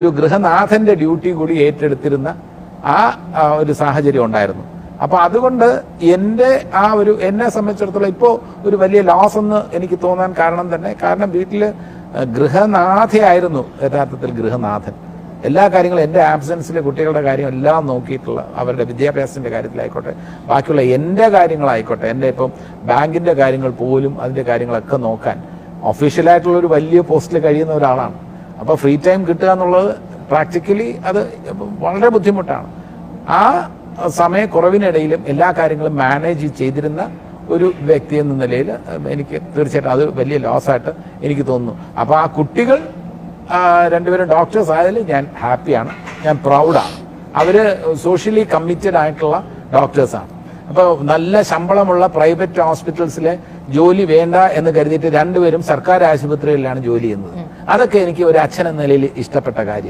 ഒരു ഗൃഹനാഥന്റെ ഡ്യൂട്ടി കൂടി ഏറ്റെടുത്തിരുന്ന ആ ഒരു സാഹചര്യം ഉണ്ടായിരുന്നു. അപ്പൊ അതുകൊണ്ട് എന്നെ സംബന്ധിച്ചിടത്തോളം ഇപ്പോ ഒരു വലിയ ലോസ് എന്ന് എനിക്ക് തോന്നാൻ കാരണം വീട്ടില് ഗൃഹനാഥയായിരുന്നു യഥാർത്ഥത്തിൽ ഗൃഹനാഥൻ. എല്ലാ കാര്യങ്ങളും എൻ്റെ ആബ്സെൻസിലെ കുട്ടികളുടെ കാര്യം എല്ലാം നോക്കിയിട്ടുള്ള, അവരുടെ വിദ്യാഭ്യാസത്തിന്റെ കാര്യത്തിലായിക്കോട്ടെ, ബാക്കിയുള്ള എൻ്റെ കാര്യങ്ങളായിക്കോട്ടെ, എൻ്റെ ഇപ്പം ബാങ്കിന്റെ കാര്യങ്ങൾ പോലും അതിന്റെ കാര്യങ്ങളൊക്കെ നോക്കാൻ ഒഫീഷ്യലായിട്ടുള്ള ഒരു വലിയ പോസ്റ്റിൽ കഴിയുന്ന ഒരാളാണ്. അപ്പൊ ഫ്രീ ടൈം കിട്ടുക എന്നുള്ളത് പ്രാക്ടിക്കലി അത് വളരെ ബുദ്ധിമുട്ടാണ്. ആ സമയക്കുറവിനിടയിലും എല്ലാ കാര്യങ്ങളും മാനേജ് ചെയ്തിരുന്ന ഒരു വ്യക്തി എന്ന നിലയിൽ എനിക്ക് തീർച്ചയായിട്ടും അത് വലിയ ലോസായിട്ട് എനിക്ക് തോന്നുന്നു. അപ്പൊ ആ കുട്ടികൾ രണ്ടുപേരും ഡോക്ടേഴ്സ് ആയതിൽ ഞാൻ ഹാപ്പിയാണ്, ഞാൻ പ്രൗഡാണ്. അവര് സോഷ്യലി കമ്മിറ്റഡ് ആയിട്ടുള്ള ഡോക്ടേഴ്സാണ്. അപ്പൊ നല്ല ശമ്പളമുള്ള പ്രൈവറ്റ് ഹോസ്പിറ്റൽസിലെ ജോലി വേണ്ട എന്ന് കരുതിയിട്ട് രണ്ടുപേരും സർക്കാർ ആശുപത്രികളിലാണ് ജോലി ചെയ്യുന്നത്. അതൊക്കെ എനിക്ക് ഒരു അച്ഛൻ എന്ന നിലയിൽ ഇഷ്ടപ്പെട്ട കാര്യമാണ്.